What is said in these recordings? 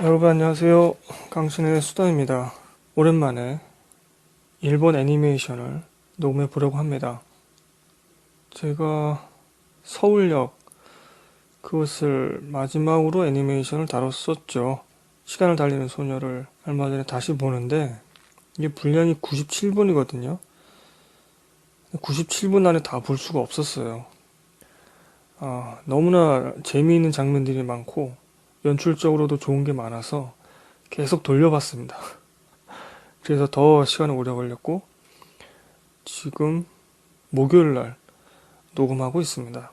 여러분 안녕하세요. 강신의 수다입니다. 오랜만에 일본 애니메이션을 녹음해 보려고 합니다. 제가 서울역 그것을 마지막으로 애니메이션을 다뤘었죠. 시간을 달리는 소녀를 얼마 전에 다시 보는데 이게 분량이 97분이거든요. 97분 안에 다 볼 수가 없었어요. 너무나 재미있는 장면들이 많고 연출적으로도 좋은 게 많아서 계속 돌려봤습니다. 그래서 더 시간이 오래 걸렸고 지금 목요일날 녹음하고 있습니다.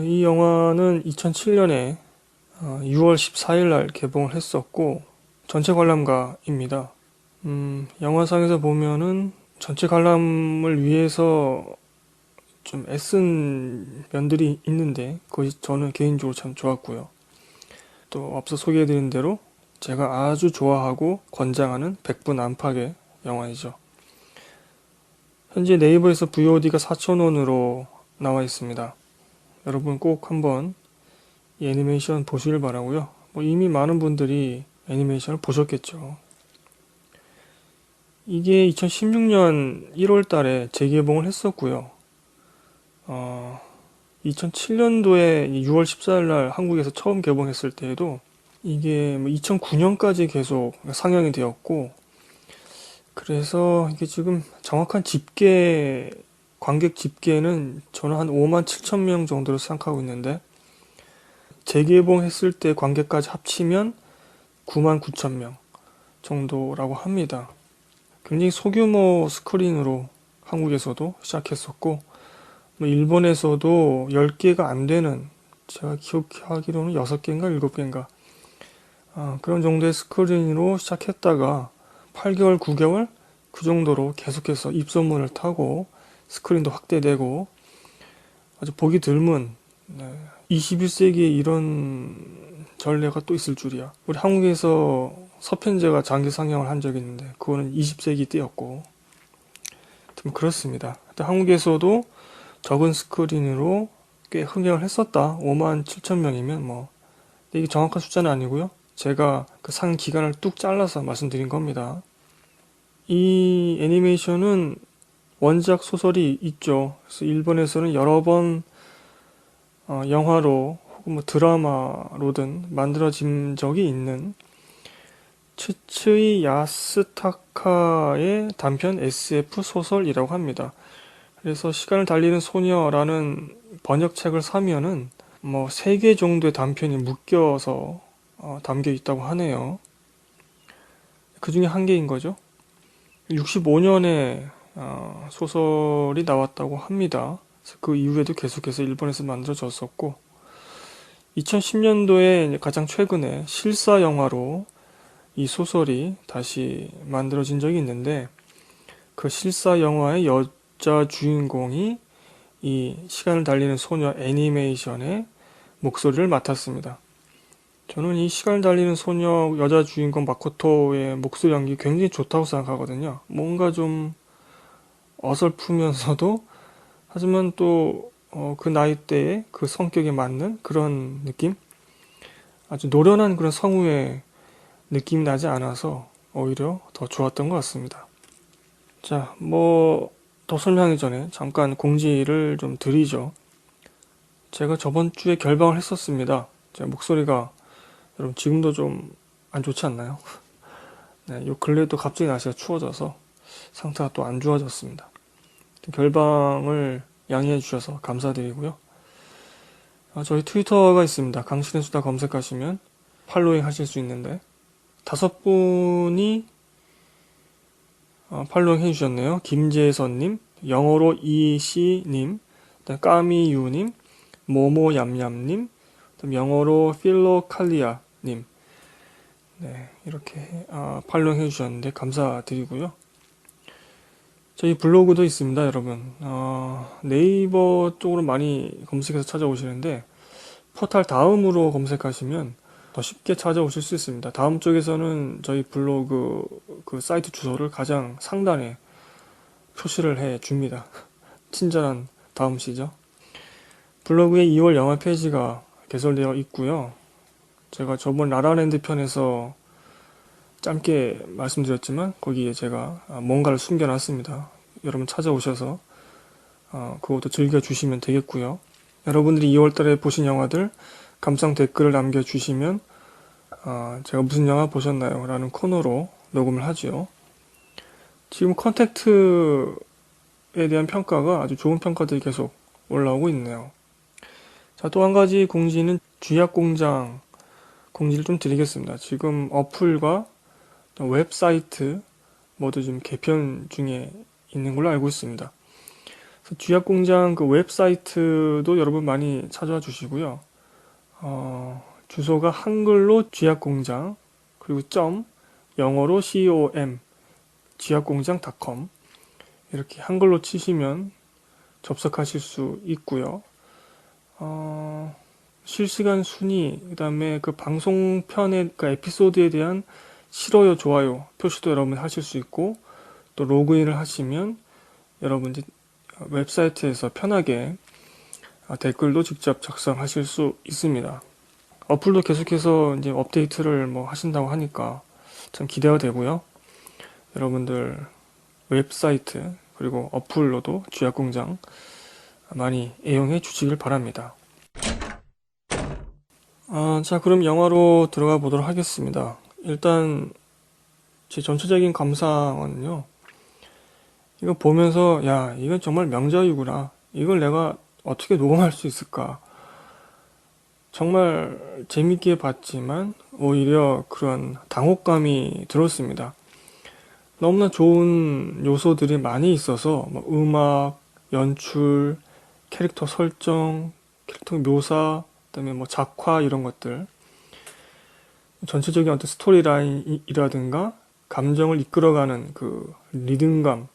이 영화는 2007년에 6월 14일날 개봉을 했었고 전체 관람가입니다. 영화상에서 보면은 전체 관람을 위해서 좀 애쓴 면들이 있는데 그것이 저는 개인적으로 참 좋았고요. 또 앞서 소개해드린 대로 제가 아주 좋아하고 권장하는 100분 안팎의 영화이죠. 현재 네이버에서 VOD가 4,000원으로 나와 있습니다. 여러분 꼭 한번 이 애니메이션 보시길 바라고요. 이미 많은 분들이 애니메이션을 보셨겠죠. 이게 2016년 1월 달에 재개봉을 했었고요. 2007년도에 6월 14일 날 한국에서 처음 개봉했을 때에도 이게 2009년까지 계속 상영이 되었고, 그래서 이게 지금 정확한 관객 집계는 저는 한 5만 7천 명 정도로 생각하고 있는데, 재개봉했을 때 관객까지 합치면 9만 9천 명 정도라고 합니다. 굉장히 소규모 스크린으로 한국에서도 시작했었고, 일본에서도 10개가 안 되는, 제가 기억하기로는 6개인가 7개인가, 그런 정도의 스크린으로 시작했다가 8개월, 9개월 그 정도로 계속해서 입소문을 타고 스크린도 확대되고 아주 보기 드문 21세기에 이런 전례가 또 있을 줄이야. 우리 한국에서 서편제가 장기 상영을 한 적이 있는데 그거는 20세기 때였고 그렇습니다. 한국에서도 적은 스크린으로 꽤 흥행을 했었다. 5만 7천 명이면 이게 정확한 숫자는 아니고요. 제가 그 상 기간을 뚝 잘라서 말씀드린 겁니다. 이 애니메이션은 원작 소설이 있죠. 그래서 일본에서는 여러 번 영화로 혹은 드라마로든 만들어진 적이 있는 츠츠이 야스타카의 단편 SF 소설이라고 합니다. 그래서 시간을 달리는 소녀라는 번역책을 사면은 3개 정도의 단편이 묶여서 담겨 있다고 하네요. 그 중에 한 개인 거죠. 65년에 소설이 나왔다고 합니다. 그 이후에도 계속해서 일본에서 만들어졌었고 2010년도에 가장 최근에 실사 영화로 이 소설이 다시 만들어진 적이 있는데 그 실사 영화의 여자 주인공이 이 시간을 달리는 소녀 애니메이션의 목소리를 맡았습니다. 저는 이 시간을 달리는 소녀 여자 주인공 마코토의 목소리 연기 굉장히 좋다고 생각하거든요. 뭔가 좀 어설프면서도 하지만 또 그 나이대에 그 성격에 맞는 그런 느낌? 아주 노련한 그런 성우의 느낌이 나지 않아서 오히려 더 좋았던 것 같습니다. 자, 더 설명하기 전에 잠깐 공지를 좀 드리죠. 제가 저번 주에 결방을 했었습니다. 제 목소리가 여러분 지금도 좀 안 좋지 않나요? 네, 요 근래도 갑자기 날씨가 추워져서 상태가 또 안 좋아졌습니다. 결방을 양해해 주셔서 감사드리고요. 저희 트위터가 있습니다. 강신의 수다 검색하시면 팔로잉 하실 수 있는데 5분이 팔로잉 해주셨네요. 김재선님, 영어로 이씨님, 까미유님, 모모얌얌님, 영어로 필로칼리아님, 네, 이렇게 팔로잉 해주셨는데 감사드리고요. 저희 블로그도 있습니다, 여러분. 네이버 쪽으로 많이 검색해서 찾아오시는데 포탈 다음으로 검색하시면 더 쉽게 찾아오실 수 있습니다. 다음 쪽에서는 저희 블로그 그 사이트 주소를 가장 상단에 표시를 해 줍니다. 친절한 다음시죠. 블로그에 2월 영화 페이지가 개설되어 있고요. 제가 저번 라라랜드 편에서 짧게 말씀드렸지만 거기에 제가 뭔가를 숨겨놨습니다. 여러분 찾아오셔서 그것도 즐겨주시면 되겠고요. 여러분들이 2월달에 보신 영화들 감상 댓글을 남겨주시면 제가 무슨 영화 보셨나요? 라는 코너로 녹음을 하죠. 지금 컨택트에 대한 평가가 아주 좋은 평가들이 계속 올라오고 있네요. 자, 또 한 가지 공지는 쥐약공장 공지를 좀 드리겠습니다. 지금 어플과 웹사이트 모두 지금 개편 중에 있는 걸로 알고 있습니다. 쥐약공장 그 웹사이트도 여러분 많이 찾아와 주시고요. 주소가 한글로 쥐약공장 그리고 영어로 com 쥐약공장.com 이렇게 한글로 치시면 접속하실 수 있고요. 실시간 순위, 그 다음에 그 방송편의 그 에피소드에 대한 싫어요, 좋아요 표시도 여러분 하실 수 있고, 또 로그인을 하시면 여러분 이제 웹사이트에서 편하게 댓글도 직접 작성하실 수 있습니다. 어플도 계속해서 이제 업데이트를 뭐 하신다고 하니까 참 기대가 되고요. 여러분들 웹사이트 그리고 어플로도 쥐약공장 많이 애용해 주시길 바랍니다. 자, 그럼 영화로 들어가 보도록 하겠습니다. 일단 제 전체적인 감상은요. 이거 보면서 야, 이건 정말 명작이구나. 이걸 내가 어떻게 녹음할 수 있을까? 정말 재밌게 봤지만 오히려 그런 당혹감이 들었습니다. 너무나 좋은 요소들이 많이 있어서 뭐 음악, 연출, 캐릭터 설정, 캐릭터 묘사, 그다음에 뭐 작화 이런 것들 전체적인 어떤 스토리라인이라든가 감정을 이끌어가는 그 리듬감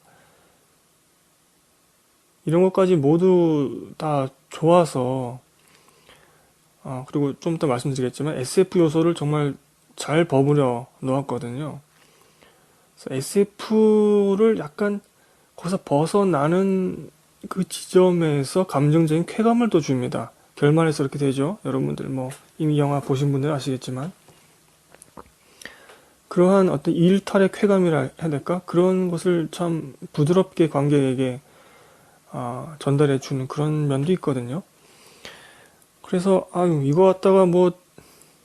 이런 것까지 모두 다 좋아서 그리고 좀 이따 말씀드리겠지만 SF 요소를 정말 잘 버무려 놓았거든요. SF를 약간 거기서 벗어나는 그 지점에서 감정적인 쾌감을 또 줍니다. 결말에서 이렇게 되죠. 여러분들 뭐 이미 영화 보신 분들은 아시겠지만 그러한 어떤 일탈의 쾌감이라 해야 될까? 그런 것을 참 부드럽게 관객에게 전달해 주는 그런 면도 있거든요. 그래서 아유 이거 갖다가 뭐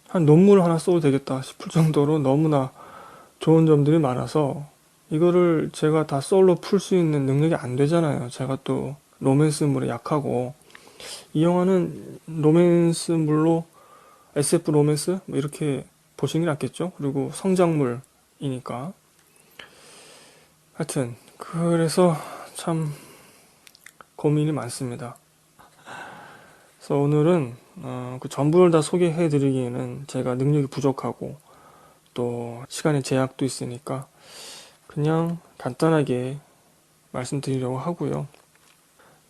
한 논문 하나 써도 되겠다 싶을 정도로 너무나 좋은 점들이 많아서 이거를 제가 다 솔로 풀 수 있는 능력이 안 되잖아요. 제가 또 로맨스물에 약하고 이 영화는 로맨스물로 SF 로맨스 뭐 이렇게 보시는 게 낫겠죠. 그리고 성장물이니까 하여튼 그래서 참 고민이 많습니다. 그래서 오늘은 그 전부를 다 소개해 드리기에는 제가 능력이 부족하고 또 시간의 제약도 있으니까 그냥 간단하게 말씀드리려고 하고요.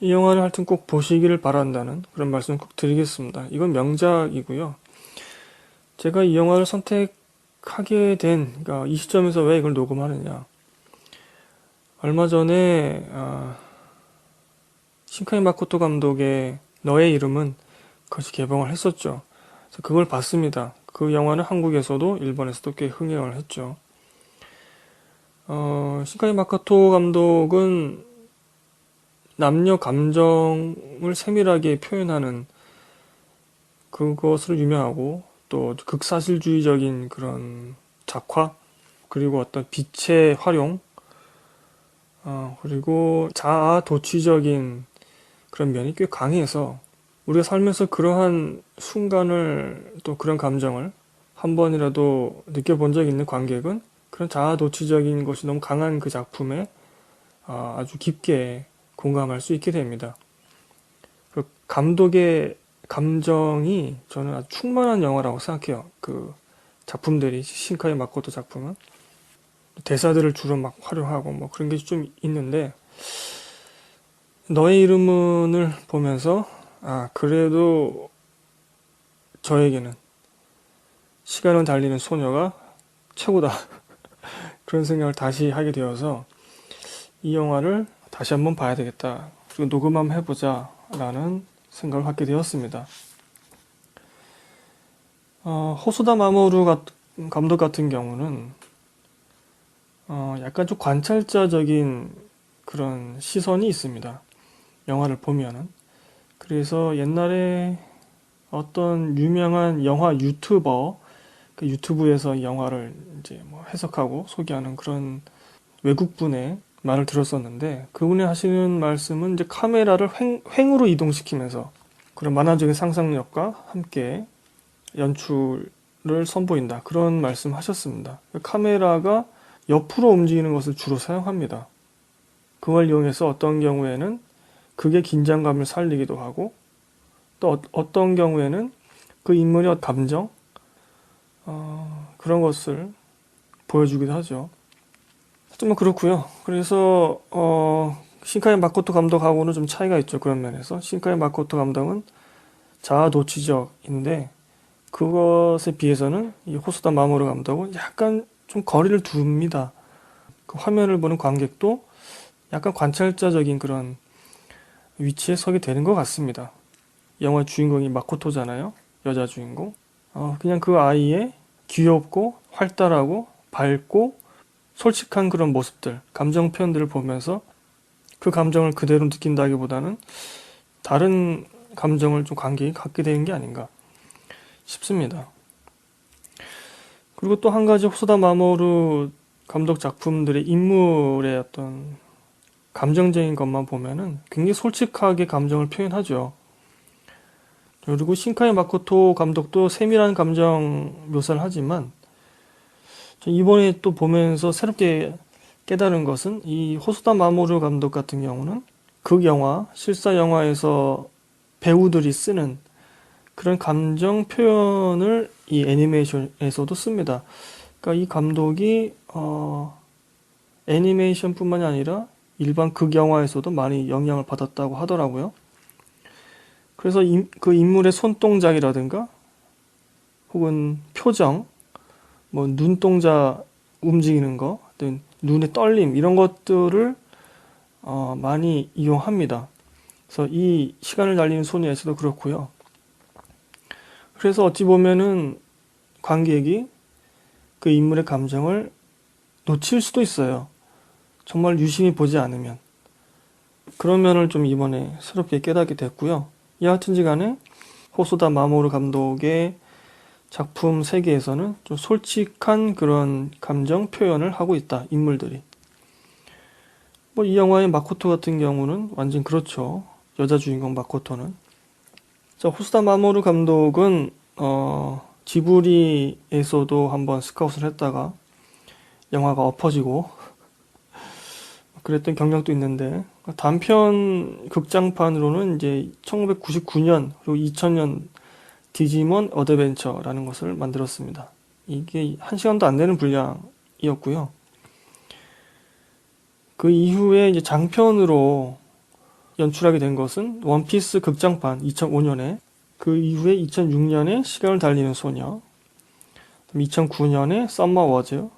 이 영화를 하여튼 꼭 보시기를 바란다는 그런 말씀 꼭 드리겠습니다. 이건 명작이고요. 제가 이 영화를 선택하게 된 그러니까 이 시점에서 왜 이걸 녹음하느냐. 얼마 전에 신카이 마코토 감독의 너의 이름은 그것이 개봉을 했었죠. 그래서 그걸 봤습니다. 그 영화는 한국에서도 일본에서도 꽤 흥행을 했죠. 신카이 마코토 감독은 남녀 감정을 세밀하게 표현하는 그것으로 유명하고 또 극사실주의적인 그런 작화 그리고 어떤 빛의 활용 그리고 자아도취적인 그런 면이 꽤 강해서 우리가 살면서 그러한 순간을 또 그런 감정을 한 번이라도 느껴본 적 있는 관객은 그런 자아도취적인 것이 너무 강한 그 작품에 아주 깊게 공감할 수 있게 됩니다. 그 감독의 감정이 저는 아주 충만한 영화라고 생각해요. 그 작품들이 신카이 마코토 작품은 대사들을 주로 막 활용하고 뭐 그런 게 좀 있는데 너의 이름은을 보면서 그래도 저에게는 시간은 달리는 소녀가 최고다 그런 생각을 다시 하게 되어서 이 영화를 다시 한번 봐야 되겠다 그리고 녹음 한번 해보자 라는 생각을 갖게 되었습니다. 호소다 마모루 감독 같은 경우는 약간 좀 관찰자적인 그런 시선이 있습니다. 영화를 보면은. 그래서 옛날에 어떤 유명한 영화 유튜버, 그 유튜브에서 영화를 이제 뭐 해석하고 소개하는 그런 외국분의 말을 들었었는데, 그분이 하시는 말씀은 이제 카메라를 횡으로 이동시키면서 그런 만화적인 상상력과 함께 연출을 선보인다. 그런 말씀 하셨습니다. 카메라가 옆으로 움직이는 것을 주로 사용합니다. 그걸 이용해서 어떤 경우에는 그게 긴장감을 살리기도 하고, 또 어떤 경우에는 그 인물의 감정, 그런 것을 보여주기도 하죠. 좀 그렇고요. 그래서 신카이 마코토 감독하고는 좀 차이가 있죠. 그런 면에서 신카이 마코토 감독은 자아도취적인데, 그것에 비해서는 이 호소다 마모루 감독은 약간 좀 거리를 둡니다. 그 화면을 보는 관객도 약간 관찰자적인 그런 위치에 서게 되는 것 같습니다. 영화 주인공이 마코토잖아요. 여자 주인공. 그냥 그 아이의 귀엽고 활달하고 밝고 솔직한 그런 모습들, 감정 표현들을 보면서 그 감정을 그대로 느낀다기보다는 다른 감정을 좀 관객이 갖게 되는 게 아닌가 싶습니다. 그리고 또 한 가지 호소다 마모루 감독 작품들의 인물의 어떤 감정적인 것만 보면은 굉장히 솔직하게 감정을 표현하죠. 그리고 신카이 마코토 감독도 세밀한 감정 묘사를 하지만 이번에 또 보면서 새롭게 깨달은 것은 이 호소다 마모루 감독 같은 경우는 극영화, 실사 영화에서 배우들이 쓰는 그런 감정 표현을 이 애니메이션에서도 씁니다. 그러니까 이 감독이 애니메이션뿐만이 아니라 일반 극영화에서도 많이 영향을 받았다고 하더라고요. 그래서 그 인물의 손동작이라든가 혹은 표정, 뭐 눈동자 움직이는 거, 눈의 떨림 이런 것들을 많이 이용합니다. 그래서 이 시간을 달리는 소녀에서도 그렇고요. 그래서 어찌 보면은 관객이 그 인물의 감정을 놓칠 수도 있어요. 정말 유심히 보지 않으면. 그런 면을 좀 이번에 새롭게 깨닫게 됐고요. 여하튼지 간에 호소다 마모루 감독의 작품 세계에서는 좀 솔직한 그런 감정 표현을 하고 있다, 인물들이. 뭐 이 영화의 마코토 같은 경우는 완전 그렇죠. 여자 주인공 마코토는. 자, 호소다 마모루 감독은 지브리에서도 한번 스카웃을 했다가 영화가 엎어지고 그랬던 경력도 있는데, 단편 극장판으로는 이제 1999년 그리고 2000년 디지몬 어드벤처라는 것을 만들었습니다. 이게 1시간도 안 되는 분량이었고요. 그 이후에 이제 장편으로 연출하게 된 것은 원피스 극장판 2005년에, 그 이후에 2006년에 시간을 달리는 소녀, 2009년에 썸머 워즈,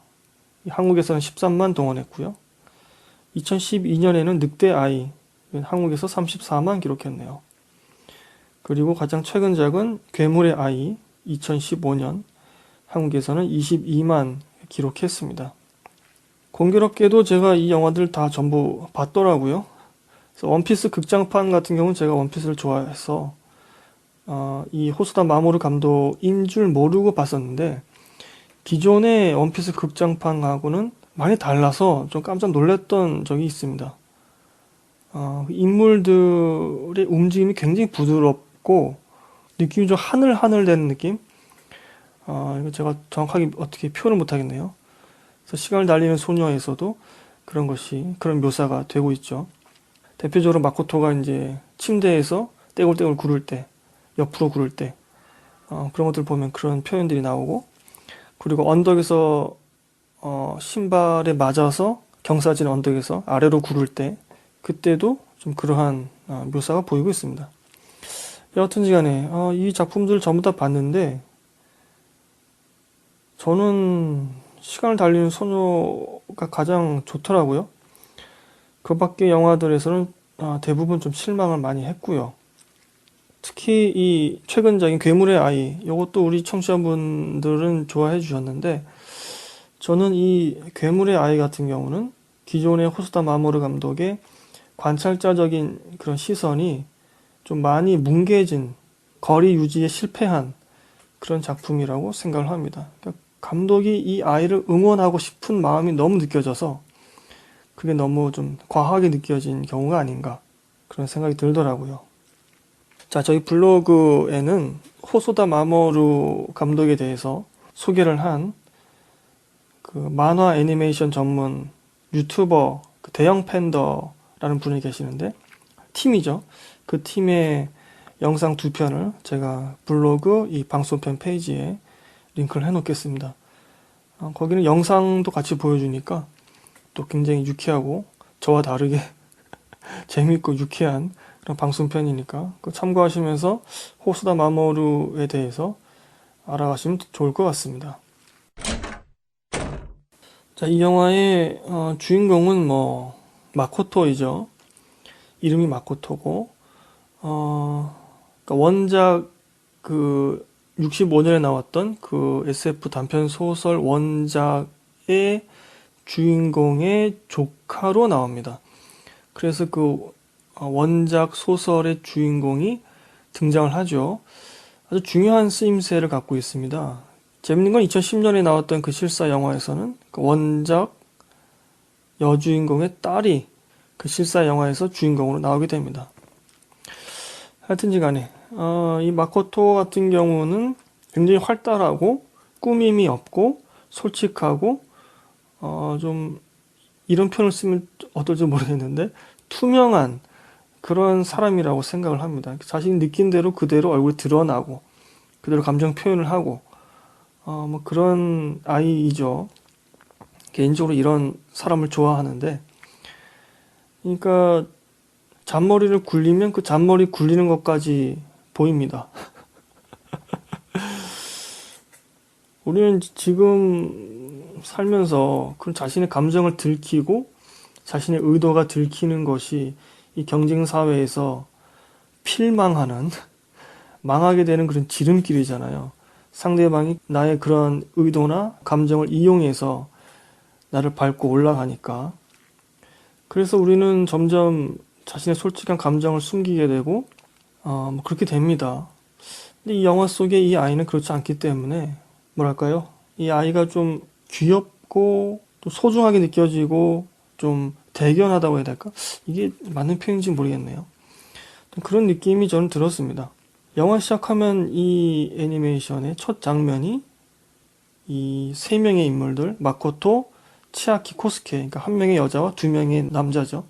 한국에서는 13만 동원했고요. 2012년에는 늑대 아이, 한국에서 34만 기록했네요. 그리고 가장 최근 작은 괴물의 아이, 2015년, 한국에서는 22만 기록했습니다. 공교롭게도 제가 이 영화들 다 전부 봤더라고요. 그래서 원피스 극장판 같은 경우는 제가 원피스를 좋아해서 이 호소다 마모루 감독인 줄 모르고 봤었는데, 기존의 원피스 극장판하고는 많이 달라서 좀 깜짝 놀랐던 적이 있습니다. 인물들의 움직임이 굉장히 부드럽고 느낌이 좀 하늘하늘되는 느낌? 이거 제가 정확하게 어떻게 표현을 못하겠네요. 그래서 시간을 달리는 소녀에서도 그런 그런 묘사가 되고 있죠. 대표적으로 마코토가 이제 침대에서 떼굴떼굴 구를 때, 옆으로 구를 때, 그런 것들 보면 그런 표현들이 나오고, 그리고 언덕에서 신발에 맞아서 경사진 언덕에서 아래로 구를 때, 그때도 좀 그러한 묘사가 보이고 있습니다. 여하튼지 간에 이 작품들 전부 다 봤는데, 저는 시간을 달리는 소녀가 가장 좋더라고요. 그 밖의 영화들에서는 대부분 좀 실망을 많이 했고요. 특히 이 최근작인 괴물의 아이, 이것도 우리 청취자분들은 좋아해 주셨는데, 저는 이 괴물의 아이 같은 경우는 기존의 호소다 마모루 감독의 관찰자적인 그런 시선이 좀 많이 뭉개진, 거리 유지에 실패한 그런 작품이라고 생각을 합니다. 그러니까 감독이 이 아이를 응원하고 싶은 마음이 너무 느껴져서 그게 너무 좀 과하게 느껴진 경우가 아닌가 그런 생각이 들더라고요. 자, 저희 블로그에는 호소다 마모루 감독에 대해서 소개를 한 그 만화 애니메이션 전문 유튜버 대형 팬더라는 분이 계시는데, 팀이죠. 그 팀의 영상 2편을 제가 블로그 이 방송편 페이지에 링크를 해 놓겠습니다. 거기는 영상도 같이 보여주니까 또 굉장히 유쾌하고 저와 다르게 재밌고 유쾌한 그런 방송편이니까 참고하시면서 호소다 마모루에 대해서 알아가시면 좋을 것 같습니다. 자, 이 영화의 주인공은 마코토이죠. 이름이 마코토고, 그러니까 원작 그 65년에 나왔던 그 SF 단편 소설 원작의 주인공의 조카로 나옵니다. 그래서 그 원작 소설의 주인공이 등장을 하죠. 아주 중요한 쓰임새를 갖고 있습니다. 재밌는 건 2010년에 나왔던 그 실사 영화에서는 그 원작 여주인공의 딸이 그 실사 영화에서 주인공으로 나오게 됩니다. 하여튼지 간에 이 마코토 같은 경우는 굉장히 활달하고 꾸밈이 없고 솔직하고 좀 이런 표현을 쓰면 어떨지 모르겠는데 투명한 그런 사람이라고 생각을 합니다. 자신이 느낀 대로 그대로 얼굴이 드러나고 그대로 감정 표현을 하고 그런 아이이죠. 개인적으로 이런 사람을 좋아하는데, 그러니까 잔머리를 굴리면 그 잔머리 굴리는 것까지 보입니다. 우리는 지금 살면서 그런 자신의 감정을 들키고 자신의 의도가 들키는 것이 이 경쟁 사회에서 필망하는 망하게 되는 그런 지름길이잖아요. 상대방이 나의 그런 의도나 감정을 이용해서 나를 밟고 올라가니까. 그래서 우리는 점점 자신의 솔직한 감정을 숨기게 되고 그렇게 됩니다. 근데 이 영화 속의 이 아이는 그렇지 않기 때문에 뭐랄까요? 이 아이가 좀 귀엽고 또 소중하게 느껴지고 좀 대견하다고 해야 될까? 이게 맞는 표현인지 모르겠네요. 그런 느낌이 저는 들었습니다. 영화 시작하면 이 애니메이션의 첫 장면이 이 세 명의 인물들, 마코토, 치아키, 코스케, 그러니까 한 명의 여자와 두 명의 남자죠.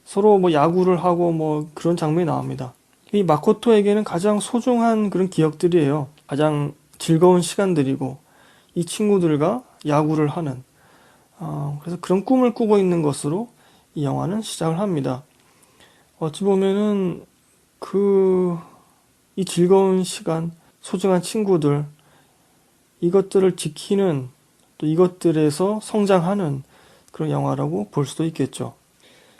서로 야구를 하고 그런 장면이 나옵니다. 이 마코토에게는 가장 소중한 그런 기억들이에요. 가장 즐거운 시간들이고, 이 친구들과 야구를 하는, 그래서 그런 꿈을 꾸고 있는 것으로 이 영화는 시작을 합니다. 어찌 보면은 이 즐거운 시간, 소중한 친구들, 이것들을 지키는 또 이것들에서 성장하는 그런 영화라고 볼 수도 있겠죠.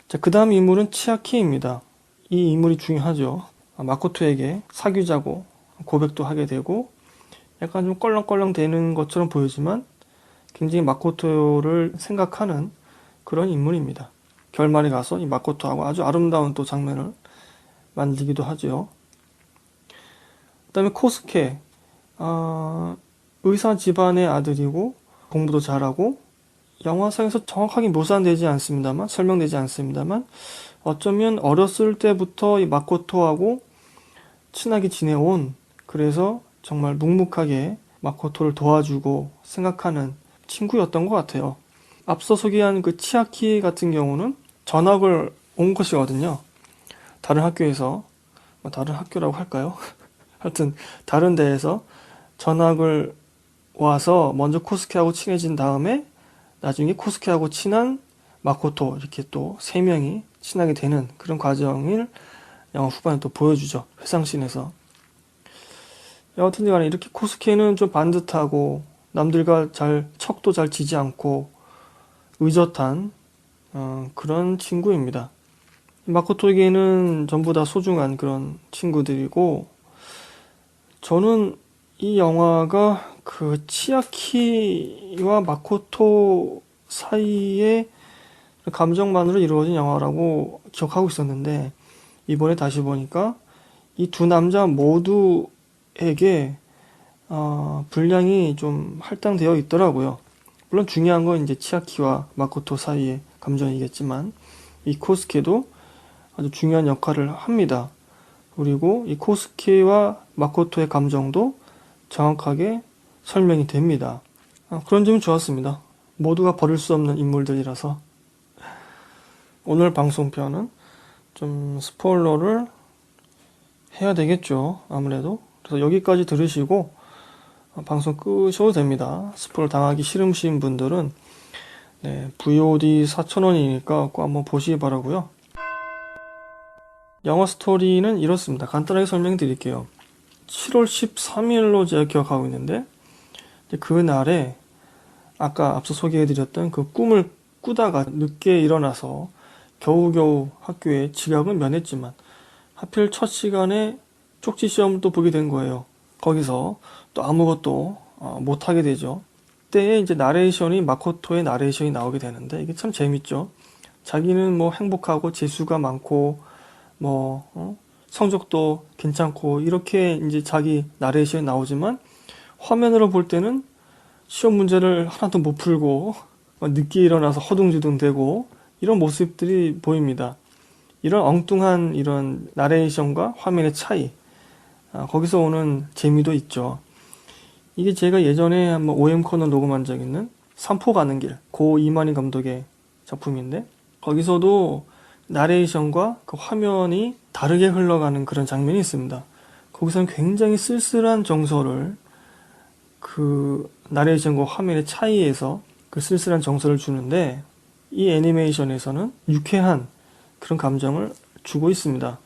자, 그 다음 인물은 치아키입니다. 이 인물이 중요하죠. 마코토에게 사귀자고 고백도 하게 되고 약간 좀 껄렁껄렁 되는 것처럼 보이지만 굉장히 마코토를 생각하는 그런 인물입니다. 결말에 가서 이 마코토하고 아주 아름다운 또 장면을 만들기도 하죠. 그 다음에 코스케, 의사 집안의 아들이고 공부도 잘하고 영화상에서 정확하게 묘사되지 않습니다만 설명되지 않습니다만 어쩌면 어렸을 때부터 이 마코토하고 친하게 지내온 그래서 정말 묵묵하게 마코토를 도와주고 생각하는 친구였던 것 같아요. 앞서 소개한 그 치아키 같은 경우는 전학을 온 것이거든요. 다른 학교에서 다른 학교라고 할까요? 하여튼 다른 데에서 전학을 와서 먼저 코스케하고 친해진 다음에 나중에 코스케하고 친한 마코토 이렇게 또 세 명이 친하게 되는 그런 과정을 영화 후반에 또 보여주죠. 회상씬에서. 여하튼 간에 이렇게 코스케는 좀 반듯하고 남들과 척도 잘 지지 않고 의젓한 그런 친구입니다. 마코토에게는 전부 다 소중한 그런 친구들이고, 저는 이 영화가 그 치아키와 마코토 사이의 감정만으로 이루어진 영화라고 기억하고 있었는데, 이번에 다시 보니까 이 두 남자 모두에게 분량이 좀 할당되어 있더라고요. 물론 중요한 건 이제 치아키와 마코토 사이의 감정이겠지만, 이 코스케도 아주 중요한 역할을 합니다. 그리고 이 코스케와 마코토의 감정도 정확하게 설명이 됩니다. 그런 점이 좋았습니다. 모두가 버릴 수 없는 인물들이라서. 오늘 방송편은 좀 스포일러를 해야 되겠죠. 아무래도. 그래서 여기까지 들으시고 방송 끄셔도 됩니다. 스포일 당하기 싫으신 분들은 VOD 4,000원이니까 꼭 한번 보시기 바라고요. 영화 스토리는 이렇습니다. 간단하게 설명드릴게요. 7월 13일로 제가 기억하고 있는데, 그날에 아까 앞서 소개해드렸던 그 꿈을 꾸다가 늦게 일어나서 겨우겨우 학교에 지각은 면했지만 하필 첫 시간에 쪽지 시험을 또 보게 된 거예요. 거기서 또 아무것도 못하게 되죠. 그때 이제 나레이션이 마코토의 나레이션이 나오게 되는데, 이게 참 재밌죠. 자기는 뭐 행복하고 재수가 많고 성적도 괜찮고 이렇게 이제 자기 나레이션이 나오지만, 화면으로 볼 때는 시험 문제를 하나도 못 풀고 늦게 일어나서 허둥지둥 대고 이런 모습들이 보입니다. 이런 엉뚱한 이런 나레이션과 화면의 차이, 거기서 오는 재미도 있죠. 이게 제가 예전에 한번 OM 코너 녹음한 적 있는 삼포 가는 길, 고 이만희 감독의 작품인데, 거기서도 나레이션과 그 화면이 다르게 흘러가는 그런 장면이 있습니다. 거기서는 굉장히 쓸쓸한 정서를, 그 나레이션과 화면의 차이에서 그 쓸쓸한 정서를 주는데, 이 애니메이션에서는 유쾌한 그런 감정을 주고 있습니다.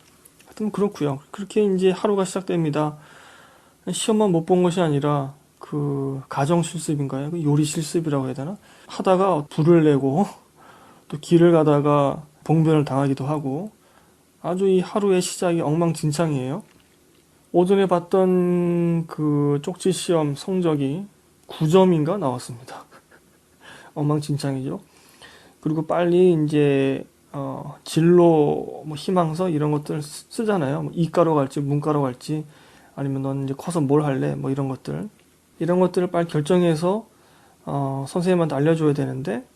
하여튼 그렇고요. 그렇게 이제 하루가 시작됩니다. 시험만 못 본 것이 아니라 그 가정 실습인가요? 그 요리 실습이라고 해야 되나? 하다가 불을 내고 또 길을 가다가 봉변을 당하기도 하고, 아주 이 하루의 시작이 엉망진창이에요. 오전에 봤던 그 쪽지 시험 성적이 9점인가 나왔습니다. 엉망진창이죠. 그리고 빨리 이제 진로, 희망서 이런 것들 쓰잖아요. 뭐 이과로 갈지 문과로 갈지, 아니면 넌 이제 커서 뭘 할래, 이런 것들을 빨리 결정해서 선생님한테 알려줘야 되는데,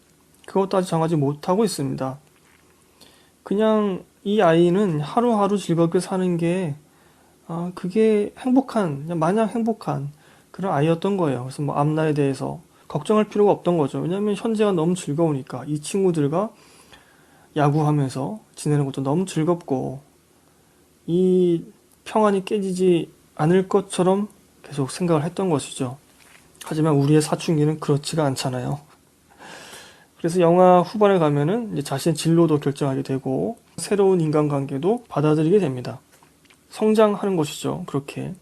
그것도 아직 정하지 못하고 있습니다. 그냥 이 아이는 하루하루 즐겁게 사는 게 그게 그냥 마냥 행복한 그런 아이였던 거예요. 그래서 앞날에 대해서 걱정할 필요가 없던 거죠. 왜냐하면 현재가 너무 즐거우니까. 이 친구들과 야구하면서 지내는 것도 너무 즐겁고, 이 평안이 깨지지 않을 것처럼 계속 생각을 했던 것이죠. 하지만 우리의 사춘기는 그렇지가 않잖아요. 그래서 영화 후반에 가면은 이제 자신의 진로도 결정하게 되고, 새로운 인간관계도 받아들이게 됩니다. 성장하는 것이죠. 그렇게.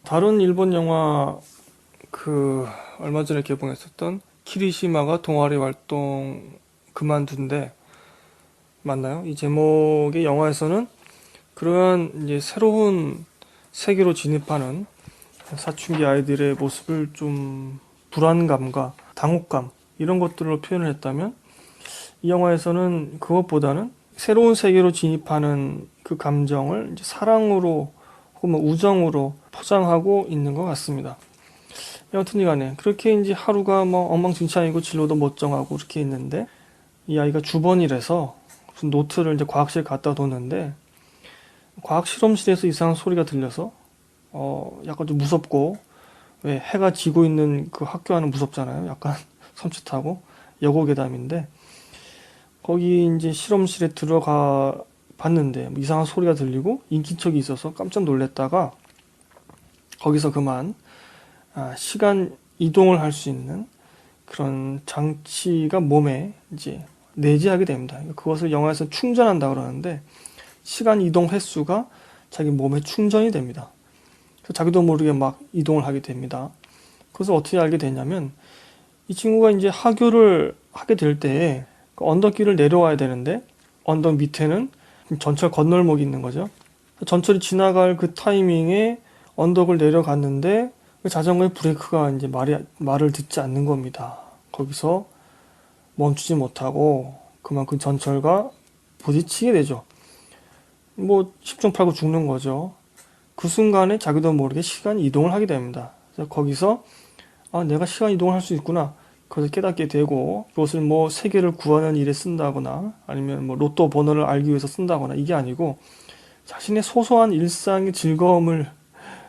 다른 일본 영화, 얼마 전에 개봉했었던 키리시마가 동아리 활동 그만둔데, 맞나요? 이 제목의 영화에서는 그러한 이제 새로운 세계로 진입하는 사춘기 아이들의 모습을 좀 불안감과 당혹감, 이런 것들로 표현을 했다면, 이 영화에서는 그것보다는 새로운 세계로 진입하는 그 감정을 이제 사랑으로 혹은 우정으로 포장하고 있는 것 같습니다. 여튼 간에 그렇게 이제 하루가 엉망진창이고 진로도 못 정하고 그렇게 있는데, 이 아이가 주번이라서 무슨 노트를 이제 과학실 갖다 뒀는데, 과학 실험실에서 이상한 소리가 들려서 약간 좀 무섭고, 왜 해가 지고 있는 그 학교 안은 무섭잖아요. 약간 섬찟하고 여고괴담인데, 거기 이제 실험실에 들어가 봤는데 이상한 소리가 들리고 인기척이 있어서 깜짝 놀랐다가, 거기서 그만 시간 이동을 할 수 있는 그런 장치가 몸에 이제 내재하게 됩니다. 그것을 영화에서 충전한다 그러는데, 시간 이동 횟수가 자기 몸에 충전이 됩니다. 그래서 자기도 모르게 막 이동을 하게 됩니다. 그래서 어떻게 알게 되냐면, 이 친구가 이제 하교를 하게 될 때에 그 언덕길을 내려와야 되는데, 언덕 밑에는 전철 건널목이 있는 거죠. 전철이 지나갈 그 타이밍에 언덕을 내려갔는데 그 자전거의 브레이크가 이제 말을 듣지 않는 겁니다. 거기서 멈추지 못하고 그만큼 전철과 부딪히게 되죠. 뭐 10중 8구 죽는 거죠. 그 순간에 자기도 모르게 시간 이동을 하게 됩니다. 그래서 거기서 내가 시간 이동을 할 수 있구나. 그것을 깨닫게 되고 그것을 뭐 세계를 구하는 일에 쓴다거나 아니면 뭐 로또 번호를 알기 위해서 쓴다거나 이게 아니고 자신의 소소한 일상의 즐거움을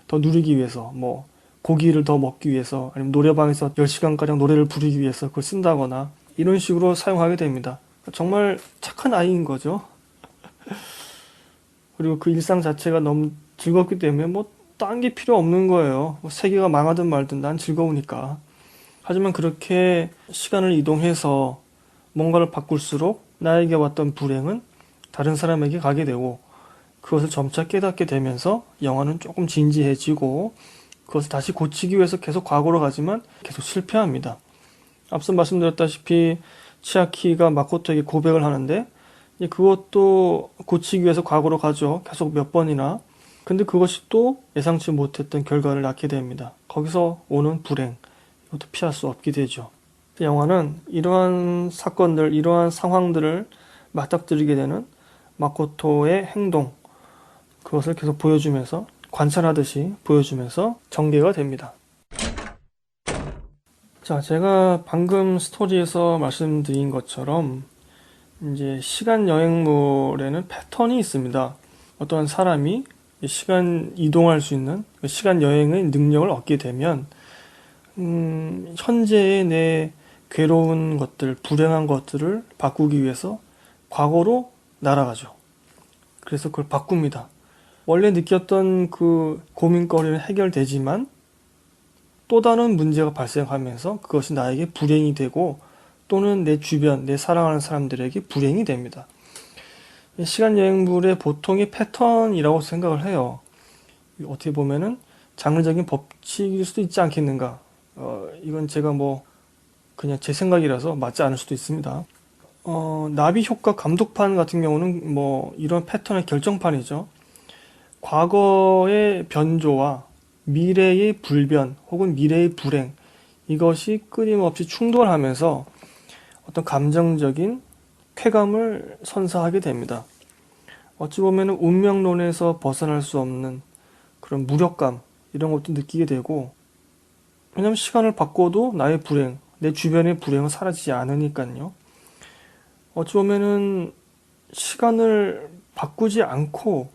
더 누리기 위해서 뭐 고기를 더 먹기 위해서 아니면 노래방에서 10시간가량 노래를 부르기 위해서 그걸 쓴다거나 이런 식으로 사용하게 됩니다. 정말 착한 아이인 거죠. 그리고 그 일상 자체가 너무 즐겁기 때문에 뭐 딴 게 필요 없는 거예요. 뭐 세계가 망하든 말든 난 즐거우니까. 하지만 그렇게 시간을 이동해서 뭔가를 바꿀수록 나에게 왔던 불행은 다른 사람에게 가게 되고 그것을 점차 깨닫게 되면서 영화는 조금 진지해지고 그것을 다시 고치기 위해서 계속 과거로 가지만 계속 실패합니다. 앞서 말씀드렸다시피 치아키가 마코토에게 고백을 하는데 그것도 고치기 위해서 과거로 가죠. 계속 몇 번이나. 근데 그것이 또 예상치 못했던 결과를 낳게 됩니다. 거기서 오는 불행, 이것도 피할 수 없게 되죠. 영화는 이러한 사건들, 이러한 상황들을 맞닥뜨리게 되는 마코토의 행동, 그것을 계속 보여주면서 관찰하듯이 보여주면서 전개가 됩니다. 자, 제가 방금 스토리에서 말씀드린 것처럼 이제 시간 여행물에는 패턴이 있습니다. 어떠한 사람이 시간 이동할 수 있는 시간 여행의 능력을 얻게 되면 현재의 내 괴로운 것들, 불행한 것들을 바꾸기 위해서 과거로 날아가죠. 그래서 그걸 바꿉니다. 원래 느꼈던 그 고민거리는 해결되지만 또 다른 문제가 발생하면서 그것이 나에게 불행이 되고 또는 내 주변, 내 사랑하는 사람들에게 불행이 됩니다. 시간여행물의 보통의 패턴이라고 생각을 해요. 어떻게 보면은 장르적인 법칙일 수도 있지 않겠는가. 이건 제가 뭐 그냥 제 생각이라서 맞지 않을 수도 있습니다. 나비 효과 감독판 같은 경우는 뭐 이런 패턴의 결정판이죠. 과거의 변조와 미래의 불변 혹은 미래의 불행, 이것이 끊임없이 충돌하면서 어떤 감정적인 쾌감을 선사하게 됩니다. 어찌 보면 운명론에서 벗어날 수 없는 그런 무력감, 이런 것도 느끼게 되고, 왜냐하면 시간을 바꿔도 나의 불행, 내 주변의 불행은 사라지지 않으니까요. 어찌 보면은 시간을 바꾸지 않고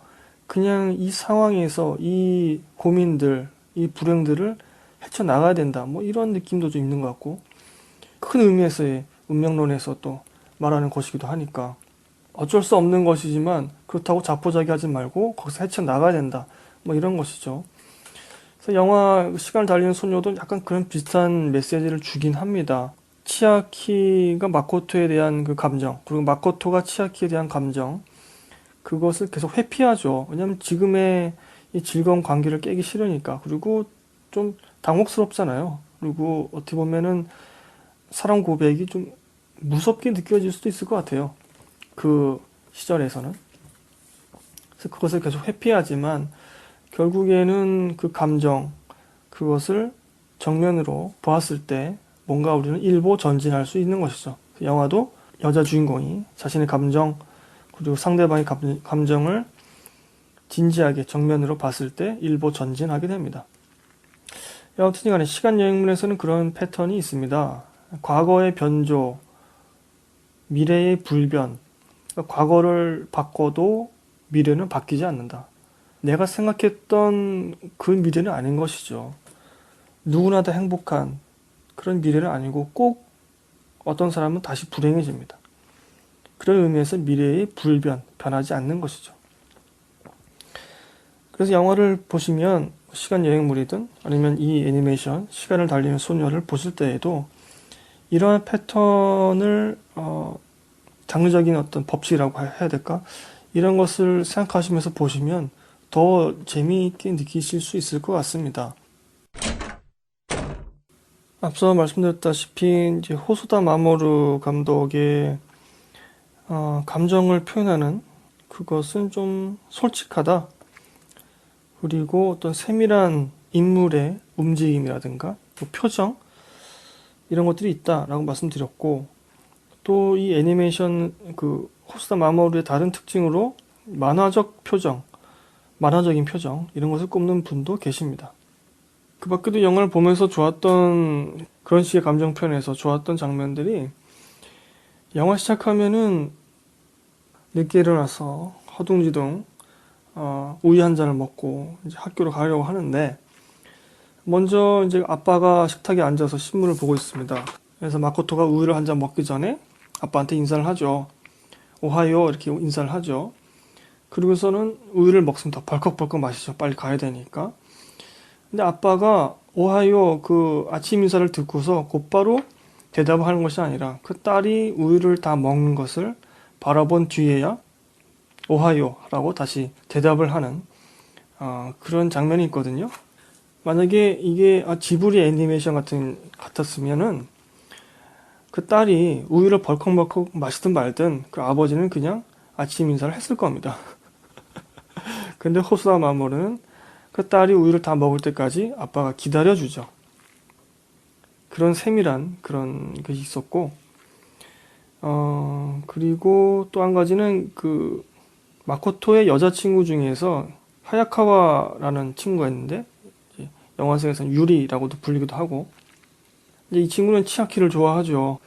그냥 이 상황에서 이 고민들, 이 불행들을 헤쳐나가야 된다. 뭐 이런 느낌도 좀 있는 것 같고, 큰 의미에서의 운명론에서 또 말하는 것이기도 하니까 어쩔 수 없는 것이지만 그렇다고 자포자기하지 말고 거기서 헤쳐나가야 된다. 뭐 이런 것이죠. 그래서 영화 시간을 달리는 소녀도 약간 그런 비슷한 메시지를 주긴 합니다. 치아키가 마코토에 대한 그 감정, 그리고 마코토가 치아키에 대한 감정, 그것을 계속 회피하죠. 왜냐면 지금의 이 즐거운 관계를 깨기 싫으니까. 그리고 좀 당혹스럽잖아요. 그리고 어떻게 보면은 사랑 고백이 좀 무섭게 느껴질 수도 있을 것 같아요. 그 시절에서는. 그래서 그것을 계속 회피하지만 결국에는 그 감정, 그것을 정면으로 보았을 때 뭔가 우리는 일보 전진할 수 있는 것이죠. 영화도 여자 주인공이 자신의 감정, 그리고 상대방의 감정을 진지하게 정면으로 봤을 때 일보 전진하게 됩니다. 여하튼 간에 시간여행물에서는 그런 패턴이 있습니다. 과거의 변조, 미래의 불변, 그러니까 과거를 바꿔도 미래는 바뀌지 않는다. 내가 생각했던 그 미래는 아닌 것이죠. 누구나 다 행복한 그런 미래는 아니고 꼭 어떤 사람은 다시 불행해집니다. 그런 의미에서 미래의 불변, 변하지 않는 것이죠. 그래서 영화를 보시면 시간 여행물이든 아니면 이 애니메이션 시간을 달리는 소녀를 보실 때에도 이러한 패턴을 장르적인 어떤 법칙이라고 해야 될까? 이런 것을 생각하시면서 보시면 더 재미있게 느끼실 수 있을 것 같습니다. 앞서 말씀드렸다시피 이제 호소다 마모루 감독의 감정을 표현하는 그것은 좀 솔직하다. 그리고 어떤 세밀한 인물의 움직임이라든가 또 표정 이런 것들이 있다라고 말씀드렸고, 또 이 애니메이션 그 호소다 마모루의 다른 특징으로 만화적인 표정 이런 것을 꼽는 분도 계십니다. 그 밖에도 영화를 보면서 좋았던 그런 식의 감정 표현에서 좋았던 장면들이, 영화 시작하면은 늦게 일어나서 허둥지둥 우유 한 잔을 먹고 이제 학교로 가려고 하는데, 먼저 이제 아빠가 식탁에 앉아서 신문을 보고 있습니다. 그래서 마코토가 우유를 한 잔 먹기 전에 아빠한테 인사를 하죠. 오하요 이렇게 인사를 하죠. 그리고서는 우유를 먹습니다. 벌컥벌컥 마시죠. 빨리 가야 되니까. 근데 아빠가 오하요 그 아침 인사를 듣고서 곧바로 대답을 하는 것이 아니라 그 딸이 우유를 다 먹는 것을 바라본 뒤에야 오하요 라고 다시 대답을 하는 그런 장면이 있거든요. 만약에 이게 지브리 애니메이션 같았으면은 그 딸이 우유를 벌컥벌컥 마시든 말든 그 아버지는 그냥 아침 인사를 했을 겁니다. 근데 호소다 마모루는 그 딸이 우유를 다 먹을 때까지 아빠가 기다려주죠. 그런 세밀한 그런 것이 있었고, 그리고 또 한 가지는 그 마코토의 여자친구 중에서 하야카와라는 친구가 있는데, 영화상에서는 유리라고도 불리기도 하고, 이제 이 친구는 치아키를 좋아하죠.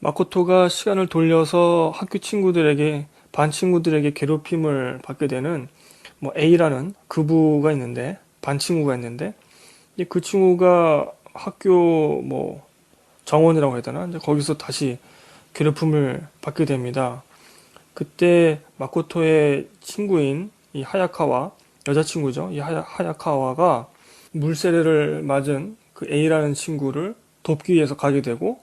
마코토가 시간을 돌려서 학교 친구들에게, 반 친구들에게 괴롭힘을 받게 되는 뭐 A라는 그부가 있는데, 반 친구가 있는데, 이제 그 친구가 학교 뭐 정원이라고 해야 되나? 이제 거기서 다시 괴롭힘을 받게 됩니다. 그때 마코토의 친구인 이 하야카와, 여자친구죠. 이 하야카와가 물세례를 맞은 그 A라는 친구를 돕기 위해서 가게 되고,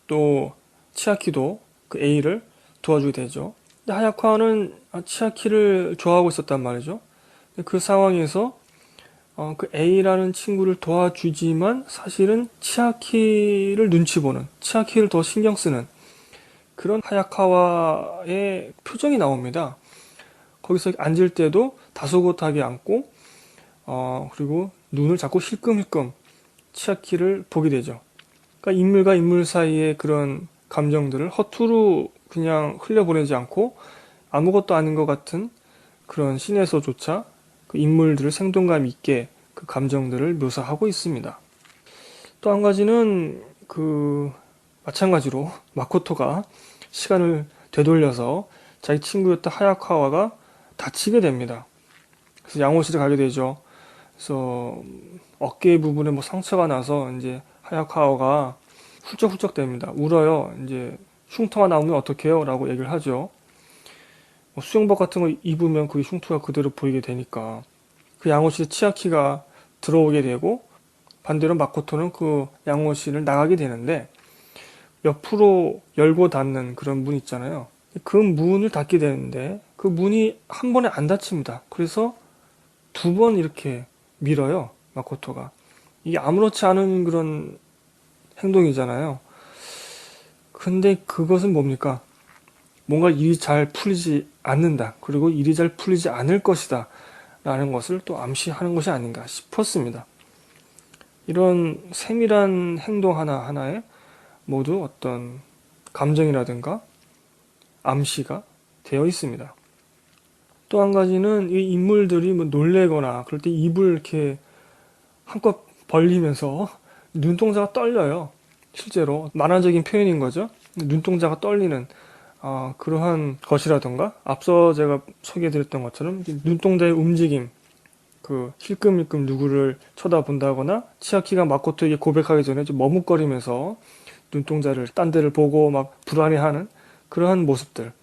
또 치아키도 그 A를 도와주게 되죠. 근데 하야카와는 치아키를 좋아하고 있었단 말이죠. 그 상황에서 그 A라는 친구를 도와주지만 사실은 치아키를 눈치 보는, 치아키를 더 신경 쓰는 그런 하야카와의 표정이 나옵니다. 거기서 앉을 때도 다소곳하게 앉고, 그리고 눈을 자꾸 힐끔힐끔 치아키를 보게 되죠. 그러니까 인물과 인물 사이의 그런 감정들을 허투루 그냥 흘려보내지 않고 아무것도 아닌 것 같은 그런 씬에서조차 그 인물들을 생동감 있게 그 감정들을 묘사하고 있습니다. 또 한 가지는 그 마찬가지로 마코토가 시간을 되돌려서 자기 친구였던 하야카와가 다치게 됩니다. 그래서 양호실에 가게 되죠. 그래서 어깨 부분에 뭐 상처가 나서 이제 하야카와가 훌쩍훌쩍 됩니다. 울어요. 이제 흉터가 나오면 어떡해요? 라고 얘기를 하죠. 뭐 수영복 같은 거 입으면 그 흉터가 그대로 보이게 되니까. 그 양호실에 치아키가 들어오게 되고, 반대로 마코토는 그 양호실을 나가게 되는데, 옆으로 열고 닫는 그런 문 있잖아요. 그 문을 닫게 되는데 그 문이 한 번에 안 닫힙니다. 그래서 두 번 이렇게 밀어요, 마코토가. 이게 아무렇지 않은 그런 행동이잖아요. 근데 그것은 뭡니까? 뭔가 일이 잘 풀리지 않는다. 그리고 일이 잘 풀리지 않을 것이다. 라는 것을 또 암시하는 것이 아닌가 싶었습니다. 이런 세밀한 행동 하나하나에 모두 어떤 감정이라든가 암시가 되어 있습니다. 또 한 가지는 이 인물들이 뭐 놀래거나 그럴 때 입을 이렇게 한껏 벌리면서 눈동자가 떨려요. 실제로 만화적인 표현인 거죠. 눈동자가 떨리는 그러한 것이라던가, 앞서 제가 소개해드렸던 것처럼 눈동자의 움직임, 그 힐끔힐끔 누구를 쳐다본다거나, 치아키가 마코토에게 고백하기 전에 좀 머뭇거리면서 눈동자를 딴 데를 보고 막 불안해하는 그러한 모습들,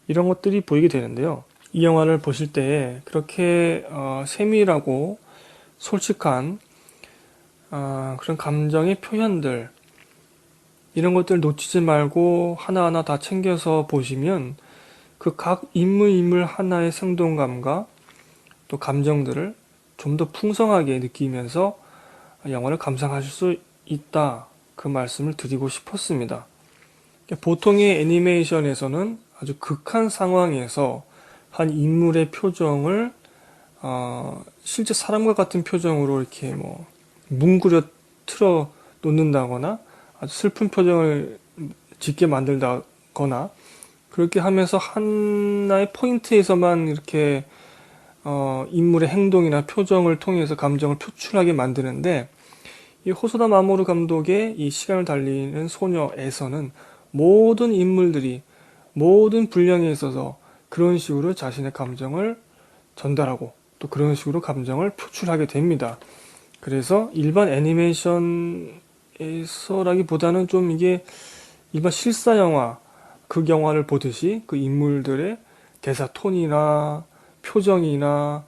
이런 것들이 보이게 되는데요. 이 영화를 보실 때 그렇게 세밀하고 솔직한 그런 감정의 표현들, 이런 것들 놓치지 말고 하나하나 다 챙겨서 보시면 그 각 인물 하나의 생동감과 또 감정들을 좀 더 풍성하게 느끼면서 영화를 감상하실 수 있다, 그 말씀을 드리고 싶었습니다. 보통의 애니메이션에서는 아주 극한 상황에서 한 인물의 표정을 실제 사람과 같은 표정으로 이렇게 뭐 뭉그려 틀어 놓는다거나 아주 슬픈 표정을 짓게 만들다거나 그렇게 하면서 하나의 포인트에서만 이렇게 인물의 행동이나 표정을 통해서 감정을 표출하게 만드는데 이 호소다 마모루 감독의 이 시간을 달리는 소녀에서는 모든 인물들이 모든 분량에 있어서 그런 식으로 자신의 감정을 전달하고 또 그런 식으로 감정을 표출하게 됩니다. 그래서 일반 애니메이션에서라기보다는 좀 이게 일반 실사 영화, 극영화를 보듯이 그 인물들의 대사 톤이나 표정이나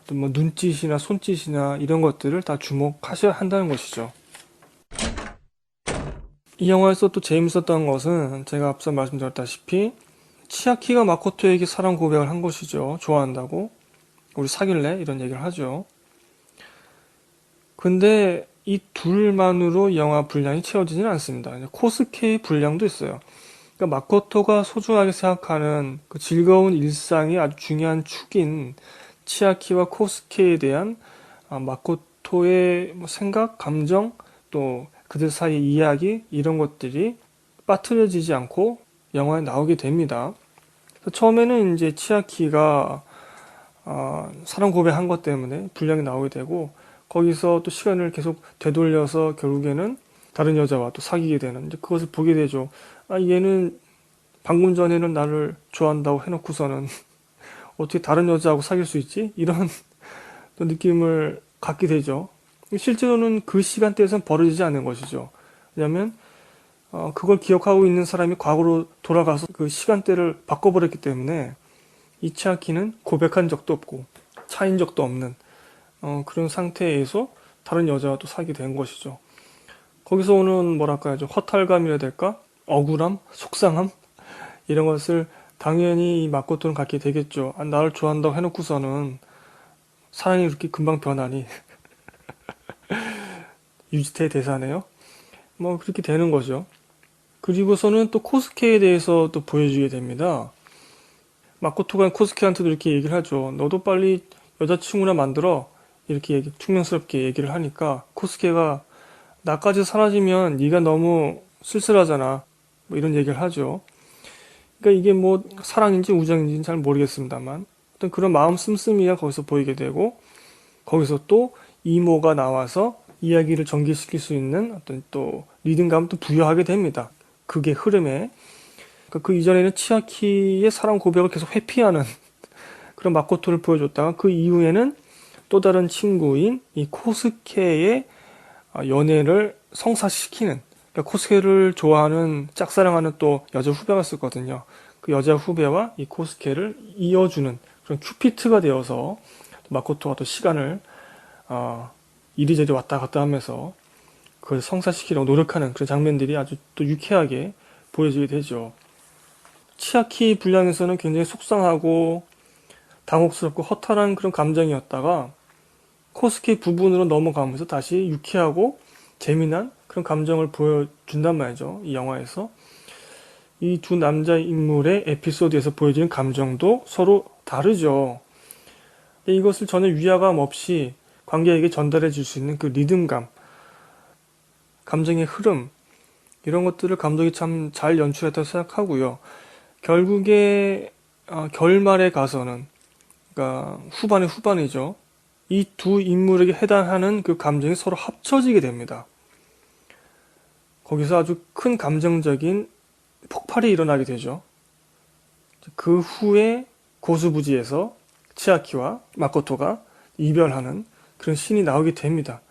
또 뭐 눈짓이나 손짓이나 이런 것들을 다 주목하셔야 한다는 것이죠. 이 영화에서 또 재밌었던 것은 제가 앞서 말씀드렸다시피 치아키가 마코토에게 사랑 고백을 한 것이죠. 좋아한다고. 우리 사귈래? 이런 얘기를 하죠. 근데 이 둘만으로 영화 분량이 채워지지는 않습니다. 코스케의 분량도 있어요. 그러니까 마코토가 소중하게 생각하는 그 즐거운 일상의 아주 중요한 축인 치아키와 코스케에 대한 마코토의 뭐 생각, 감정, 또 그들 사이의 이야기 이런 것들이 빠뜨려지지 않고 영화에 나오게 됩니다. 처음에는 이제 치아키가 사랑 고백한 것 때문에 분량이 나오게 되고 거기서 또 시간을 계속 되돌려서 결국에는 다른 여자와 또 사귀게 되는 이제 그것을 보게 되죠. 얘는 방금 전에는 나를 좋아한다고 해놓고서는 어떻게 다른 여자하고 사귈 수 있지? 이런 또 느낌을 갖게 되죠. 실제로는 그 시간대에선 벌어지지 않는 것이죠. 왜냐하면 그걸 기억하고 있는 사람이 과거로 돌아가서 그 시간대를 바꿔버렸기 때문에 이치아키는 고백한 적도 없고 차인 적도 없는 그런 상태에서 다른 여자와 또 사귀게 된 것이죠. 거기서 오는 뭐랄까요, 좀 허탈감이라 해야 될까? 억울함? 속상함? 이런 것을 당연히 이 마코토는 갖게 되겠죠. 나를 좋아한다고 해놓고서는 사랑이 그렇게 금방 변하니 유지태 대사네요. 뭐 그렇게 되는 거죠. 그리고서는 또 코스케에 대해서 또 보여주게 됩니다. 마코토가 코스케한테도 이렇게 얘기를 하죠. 너도 빨리 여자친구나 만들어. 이렇게 퉁명스럽게 얘기를 하니까 코스케가 나까지 사라지면 네가 너무 쓸쓸하잖아. 뭐 이런 얘기를 하죠. 그러니까 이게 뭐 사랑인지 우정인지는 잘 모르겠습니다만 어떤 그런 마음 씀씀이가 거기서 보이게 되고 거기서 또 이모가 나와서 이야기를 전개시킬 수 있는 어떤 또 리듬감을 또 부여하게 됩니다. 그게 흐름에 그러니까 그 이전에는 치아키의 사랑 고백을 계속 회피하는 그런 마코토를 보여줬다가 그 이후에는 또 다른 친구인 이 코스케의 연애를 성사시키는 그러니까 코스케를 좋아하는 짝사랑하는 또 여자 후배가 있었거든요. 그 여자 후배와 이 코스케를 이어주는 그런 큐피트가 되어서 마코토가 또 시간을 이리저리 왔다 갔다 하면서 그걸 성사시키려고 노력하는 그런 장면들이 아주 또 유쾌하게 보여지게 되죠. 치아키 분량에서는 굉장히 속상하고 당혹스럽고 허탈한 그런 감정이었다가 코스케 부분으로 넘어가면서 다시 유쾌하고 재미난 그런 감정을 보여준단 말이죠. 이 영화에서. 이 두 남자 인물의 에피소드에서 보여지는 감정도 서로 다르죠. 이것을 전혀 위화감 없이 관객에게 전달해 줄 수 있는 그 리듬감, 감정의 흐름, 이런 것들을 감독이 참 잘 연출했다고 생각하고요. 결국에 결말에 가서는 그러니까 후반이죠. 이 두 인물에게 해당하는 그 감정이 서로 합쳐지게 됩니다. 거기서 아주 큰 감정적인 폭발이 일어나게 되죠. 그 후에 고수부지에서 치아키와 마코토가 이별하는 그런 씬이 나오게 됩니다.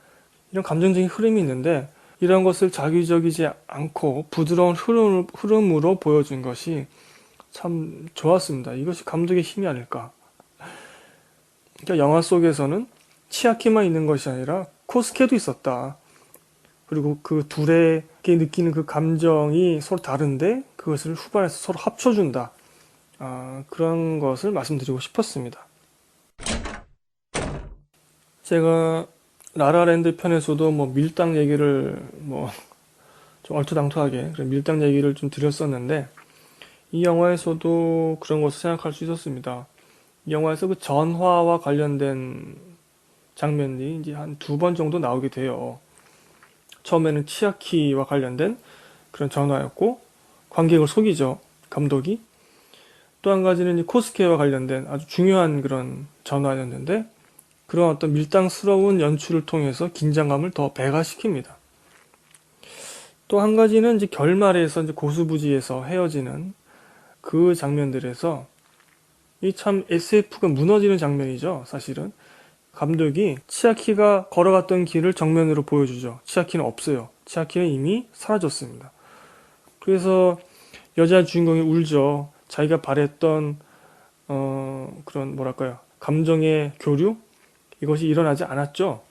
이런 감정적인 흐름이 있는데 이런 것을 자기적이지 않고 부드러운 흐름으로 보여준 것이 참 좋았습니다. 이것이 감독의 힘이 아닐까. 그러니까 영화 속에서는 치아키만 있는 것이 아니라 코스케도 있었다. 그리고 그 둘에게 느끼는 그 감정이 서로 다른데 그것을 후반에서 서로 합쳐준다. 그런 것을 말씀드리고 싶었습니다. 제가 라라랜드 편에서도 뭐 밀당 얘기를 뭐 좀 얼토당토하게 그런 밀당 얘기를 좀 드렸었는데 이 영화에서도 그런 것을 생각할 수 있었습니다. 영화에서 그 전화와 관련된 장면이 이제 한 두 번 정도 나오게 돼요. 처음에는 치아키와 관련된 그런 전화였고, 관객을 속이죠, 감독이. 또 한 가지는 이 코스케와 관련된 아주 중요한 그런 전화였는데, 그런 어떤 밀당스러운 연출을 통해서 긴장감을 더 배가시킵니다. 또 한 가지는 이제 결말에서 이제 고수부지에서 헤어지는 그 장면들에서 이 참 SF가 무너지는 장면이죠, 사실은. 감독이 치아키가 걸어갔던 길을 정면으로 보여주죠. 치아키는 없어요. 치아키는 이미 사라졌습니다. 그래서 여자 주인공이 울죠. 자기가 바랬던 그런 뭐랄까요, 감정의 교류? 이것이 일어나지 않았죠.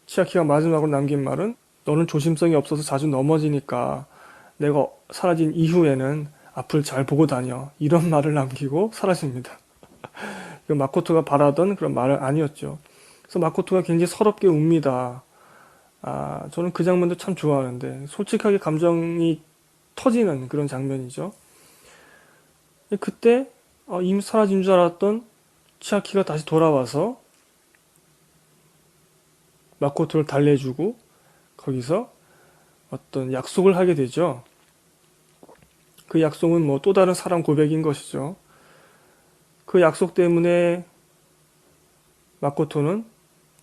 치아키가 마지막으로 남긴 말은 너는 조심성이 없어서 자주 넘어지니까 내가 사라진 이후에는 앞을 잘 보고 다녀. 이런 말을 남기고 사라집니다. 그 마코토가 바라던 그런 말은 아니었죠. 그래서 마코토가 굉장히 서럽게 웁니다. 저는 그 장면도 참 좋아하는데 솔직하게 감정이 터지는 그런 장면이죠. 그때 이미 사라진 줄 알았던 치아키가 다시 돌아와서 마코토를 달래주고 거기서 어떤 약속을 하게 되죠. 그 약속은 뭐 또 다른 사랑 고백인 것이죠. 그 약속 때문에 마코토는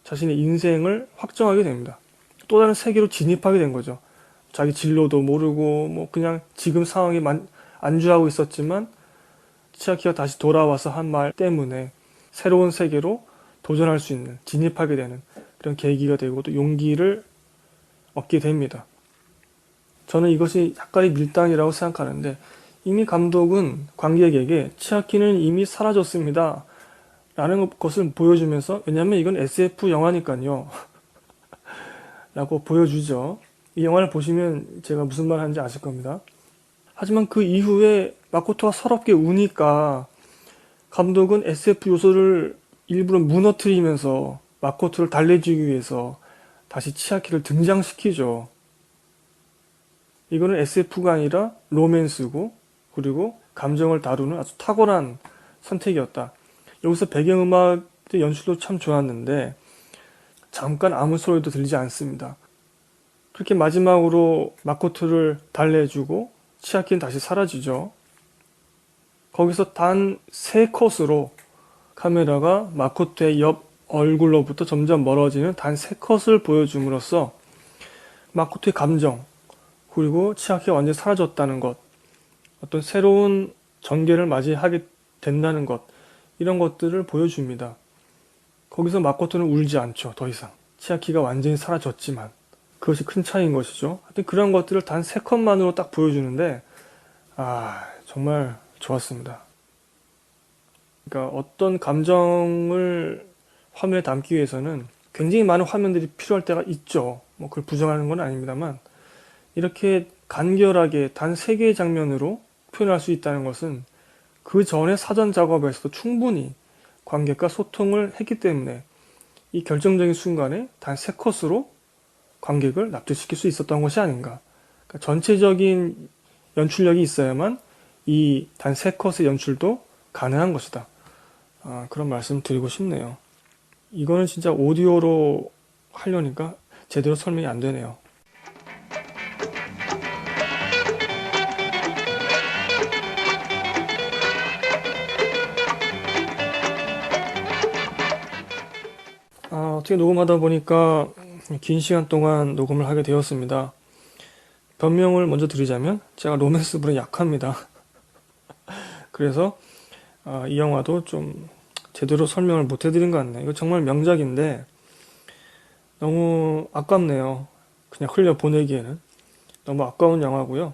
자신의 인생을 확정하게 됩니다. 또 다른 세계로 진입하게 된 거죠. 자기 진로도 모르고 뭐 그냥 지금 상황에 안주하고 있었지만 치아키가 다시 돌아와서 한 말 때문에 새로운 세계로 도전할 수 있는, 진입하게 되는 그런 계기가 되고 또 용기를 얻게 됩니다. 저는 이것이 약간의 밀당이라고 생각하는데 이미 감독은 관객에게 치아키는 이미 사라졌습니다 라는 것을 보여주면서, 왜냐하면 이건 SF 영화니까요 라고 보여주죠. 이 영화를 보시면 제가 무슨 말 하는지 아실 겁니다. 하지만 그 이후에 마코토가 서럽게 우니까 감독은 SF 요소를 일부러 무너뜨리면서 마코토를 달래주기 위해서 다시 치아키를 등장시키죠. 이거는 SF가 아니라 로맨스고, 그리고 감정을 다루는 아주 탁월한 선택이었다. 여기서 배경음악 연출도 참 좋았는데 잠깐 아무 소리도 들리지 않습니다. 그렇게 마지막으로 마코토를 달래주고 치아키는 다시 사라지죠. 거기서 단 3컷으로 카메라가 마코토의 옆 얼굴로부터 점점 멀어지는 단 3컷을 보여줌으로써 마코토의 감정, 그리고 치아키가 완전히 사라졌다는 것, 어떤 새로운 전개를 맞이하게 된다는 것, 이런 것들을 보여줍니다. 거기서 마코토는 울지 않죠, 더 이상. 치아키가 완전히 사라졌지만. 그것이 큰 차이인 것이죠. 하여튼 그런 것들을 단 3컷만으로 딱 보여주는데, 정말 좋았습니다. 그러니까 어떤 감정을 화면에 담기 위해서는 굉장히 많은 화면들이 필요할 때가 있죠. 뭐 그걸 부정하는 건 아닙니다만, 이렇게 간결하게 단 3개의 장면으로 표현할 수 있다는 것은 그 전에 사전 작업에서도 충분히 관객과 소통을 했기 때문에 이 결정적인 순간에 단 3컷으로 관객을 납득시킬 수 있었던 것이 아닌가. 그러니까 전체적인 연출력이 있어야만 이 단 3컷의 연출도 가능한 것이다. 그런 말씀 드리고 싶네요. 이거는 진짜 오디오로 하려니까 제대로 설명이 안 되네요. 어떻게 녹음하다 보니까 긴 시간 동안 녹음을 하게 되었습니다. 변명을 먼저 드리자면 제가 로맨스 부분에 약합니다. 그래서 이 영화도 좀 제대로 설명을 못 해드린 것 같네요. 이거 정말 명작인데 너무 아깝네요. 그냥 흘려보내기에는. 너무 아까운 영화고요.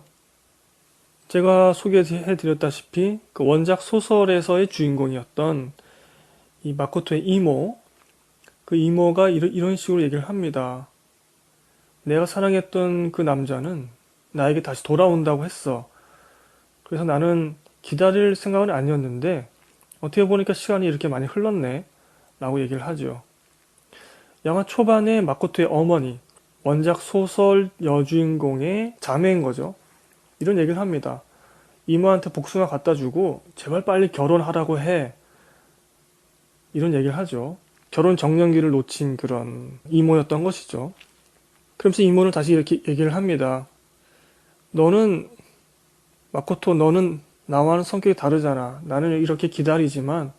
제가 소개해드렸다시피 그 원작 소설에서의 주인공이었던 이 마코토의 이모, 그 이모가 이런 식으로 얘기를 합니다. 내가 사랑했던 그 남자는 나에게 다시 돌아온다고 했어. 그래서 나는 기다릴 생각은 아니었는데 어떻게 보니까 시간이 이렇게 많이 흘렀네 라고 얘기를 하죠. 영화 초반에 마코토의 어머니, 원작 소설 여주인공의 자매인 거죠. 이런 얘기를 합니다. 이모한테 복숭아 갖다 주고 제발 빨리 결혼하라고 해. 이런 얘기를 하죠. 결혼 정년기를 놓친 그런 이모였던 것이죠. 그러면서 이모는 다시 이렇게 얘기를 합니다. 너는, 마코토, 너는 나와는 성격이 다르잖아. 나는 이렇게 기다리지만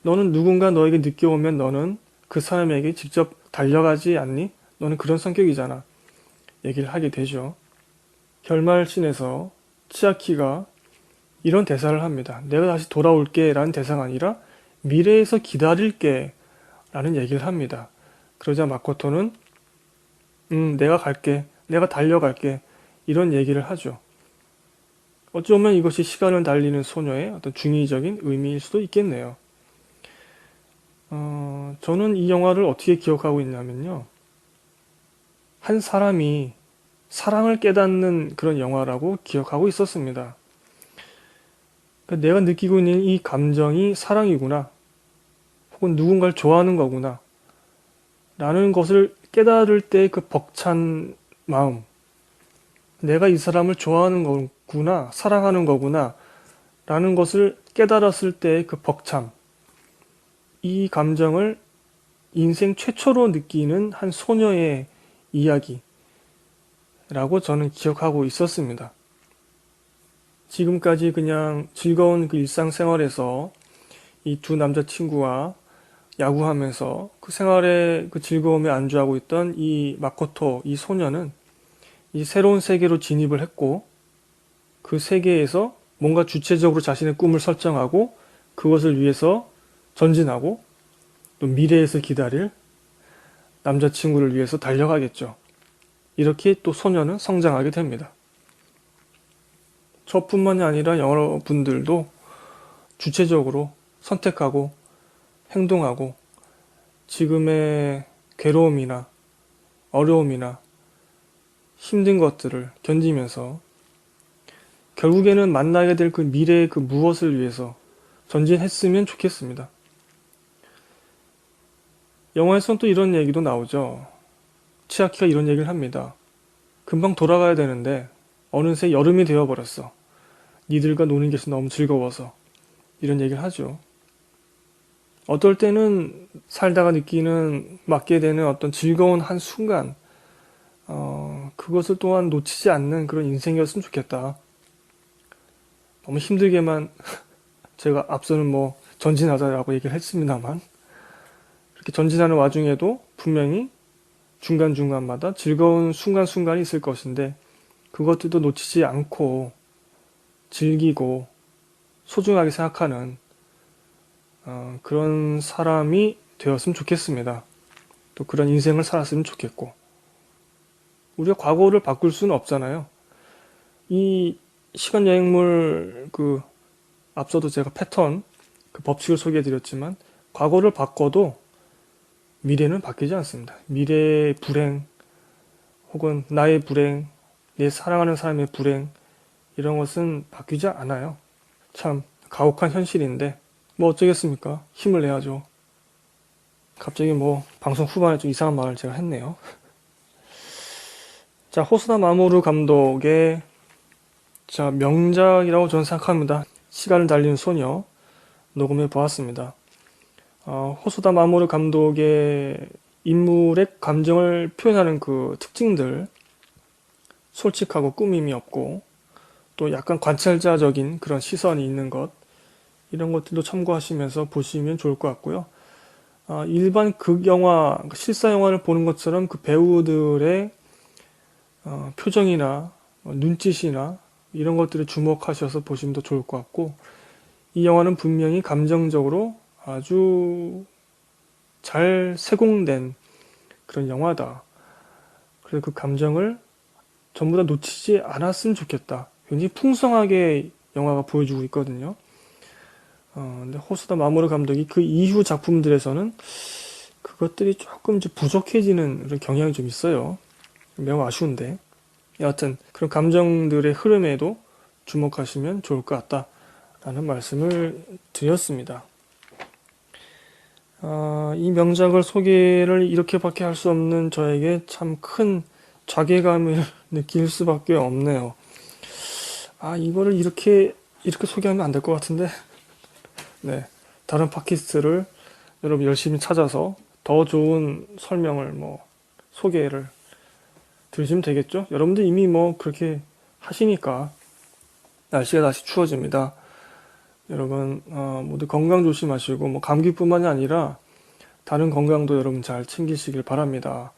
너는 누군가 너에게 늦게 오면 너는 그 사람에게 직접 달려가지 않니? 너는 그런 성격이잖아. 얘기를 하게 되죠. 결말씬에서 치아키가 이런 대사를 합니다. 내가 다시 돌아올게 라는 대사가 아니라 미래에서 기다릴게 라는 얘기를 합니다. 그러자 마코토는 내가 갈게. 내가 달려갈게. 이런 얘기를 하죠. 어쩌면 이것이 시간을 달리는 소녀의 어떤 중의적인 의미일 수도 있겠네요. 저는 이 영화를 어떻게 기억하고 있냐면요. 한 사람이 사랑을 깨닫는 그런 영화라고 기억하고 있었습니다. 그러니까 내가 느끼고 있는 이 감정이 사랑이구나. 혹은 누군가를 좋아하는 거구나. 라는 것을 깨달을 때 그 벅찬 마음. 내가 이 사람을 좋아하는 거구나. 사랑하는 거구나. 라는 것을 깨달았을 때 그 벅참. 이 감정을 인생 최초로 느끼는 한 소녀의 이야기라고 저는 기억하고 있었습니다. 지금까지 그냥 즐거운 그 일상생활에서 이 두 남자친구와 야구하면서 그 생활에 그 즐거움에 안주하고 있던 이 마코토, 이 소녀는 이 새로운 세계로 진입을 했고 그 세계에서 뭔가 주체적으로 자신의 꿈을 설정하고 그것을 위해서 전진하고 또 미래에서 기다릴 남자친구를 위해서 달려가겠죠. 이렇게 또 소녀는 성장하게 됩니다. 저뿐만이 아니라 여러분들도 주체적으로 선택하고 행동하고 지금의 괴로움이나 어려움이나 힘든 것들을 견디면서 결국에는 만나게 될 그 미래의 그 무엇을 위해서 전진했으면 좋겠습니다. 영화에서는 또 이런 얘기도 나오죠. 치아키가 이런 얘기를 합니다. 금방 돌아가야 되는데 어느새 여름이 되어버렸어. 니들과 노는 것이 너무 즐거워서. 이런 얘기를 하죠. 어떨 때는 살다가 느끼는 맡게 되는 어떤 즐거운 한 순간 그것을 또한 놓치지 않는 그런 인생이었으면 좋겠다. 너무 힘들게만 제가 앞서는 뭐 전진하자라고 얘기를 했습니다만 이렇게 전진하는 와중에도 분명히 중간중간마다 즐거운 순간순간이 있을 것인데 그것들도 놓치지 않고 즐기고 소중하게 생각하는 그런 사람이 되었으면 좋겠습니다. 또 그런 인생을 살았으면 좋겠고 우리가 과거를 바꿀 수는 없잖아요. 이 시간여행물 그 앞서도 제가 패턴 그 법칙을 소개해 드렸지만 과거를 바꿔도 미래는 바뀌지 않습니다. 미래의 불행 혹은 나의 불행, 내 사랑하는 사람의 불행 이런 것은 바뀌지 않아요. 참 가혹한 현실인데 뭐 어쩌겠습니까? 힘을 내야죠. 갑자기 뭐 방송 후반에 좀 이상한 말을 제가 했네요. 자, 호소다 마모루 감독의 명작이라고 저는 생각합니다. 시간을 달리는 소녀 녹음해 보았습니다. 호소다 마모루 감독의 인물의 감정을 표현하는 그 특징들 솔직하고 꾸밈이 없고 또 약간 관찰자적인 그런 시선이 있는 것 이런 것들도 참고하시면서 보시면 좋을 것 같고요. 일반 극영화, 실사 영화를 보는 것처럼 그 배우들의 표정이나 눈짓이나 이런 것들에 주목하셔서 보시면 더 좋을 것 같고 이 영화는 분명히 감정적으로 아주 잘 세공된 그런 영화다. 그래서 그 감정을 전부 다 놓치지 않았으면 좋겠다. 굉장히 풍성하게 영화가 보여주고 있거든요. 근데 호소다 마모루 감독이 그 이후 작품들에서는 그것들이 조금 이제 부족해지는 그런 경향이 좀 있어요. 매우 아쉬운데. 여하튼 그런 감정들의 흐름에도 주목하시면 좋을 것 같다라는 말씀을 드렸습니다. 이 명작을 소개를 이렇게밖에 할 수 없는 저에게 참 큰 자괴감을 느낄 수밖에 없네요. 이거를 이렇게 소개하면 안 될 것 같은데. 네. 다른 팟캐스트를 여러분 열심히 찾아서 더 좋은 설명을 소개를 들으시면 되겠죠? 여러분들 이미 그렇게 하시니까. 날씨가 다시 추워집니다. 여러분 모두 건강 조심하시고 감기뿐만이 아니라 다른 건강도 여러분 잘 챙기시길 바랍니다.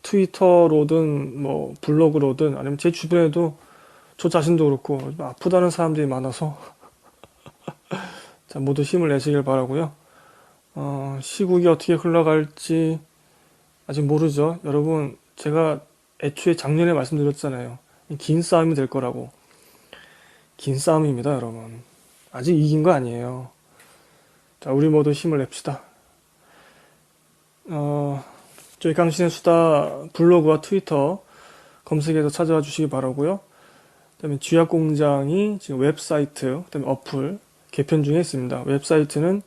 트위터로든 블로그로든 아니면 제 주변에도 저 자신도 그렇고 아프다는 사람들이 많아서 자, 모두 힘을 내시길 바라고요. 시국이 어떻게 흘러갈지 아직 모르죠. 여러분 제가 애초에 작년에 말씀드렸잖아요. 긴 싸움이 될 거라고. 긴 싸움입니다, 여러분. 아직 이긴 거 아니에요. 자, 우리 모두 힘을 냅시다. 저희 강신의 수다 블로그와 트위터 검색해서 찾아와 주시기 바라고요. 그다음에 쥐약공장이 지금 웹사이트, 그다음에 어플 개편 중에 있습니다. 웹사이트는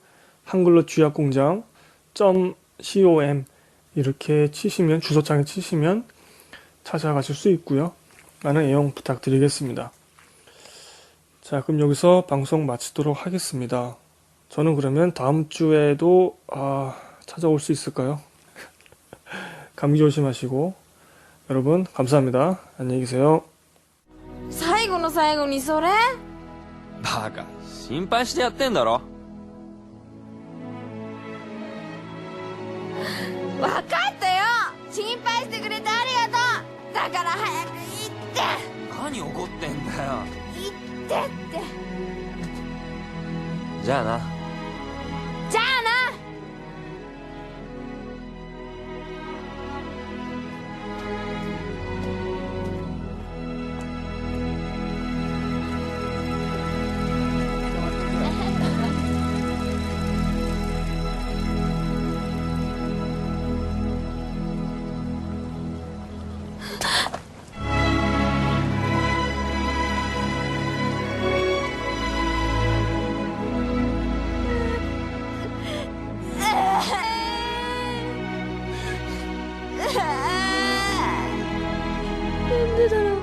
한글로 쥐약공장.com 이렇게 치시면 주소창에 치시면 찾아가실 수 있고요. 많은 애용 부탁드리겠습니다. 자, 그럼 여기서 방송 마치도록 하겠습니다. 저는 그러면 다음 주에도 찾아올 수 있을까요? 감기 조심하시고 여러분 감사합니다. 안녕히 계세요. 最後の最後にそれ？バカ、心配してやってんだろ。分かったよ。心配してくれてありがとう。だから早く行って。何怒ってんだよ。行ってって。じゃあな。じゃあな。なんでだろう。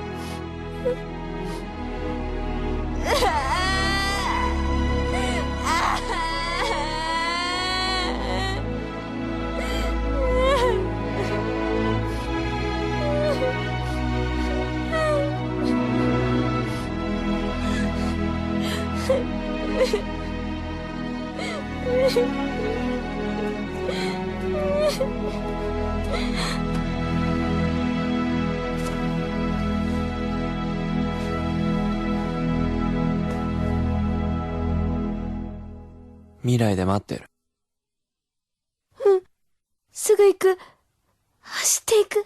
未来で待ってる。すぐ行く。走っていく。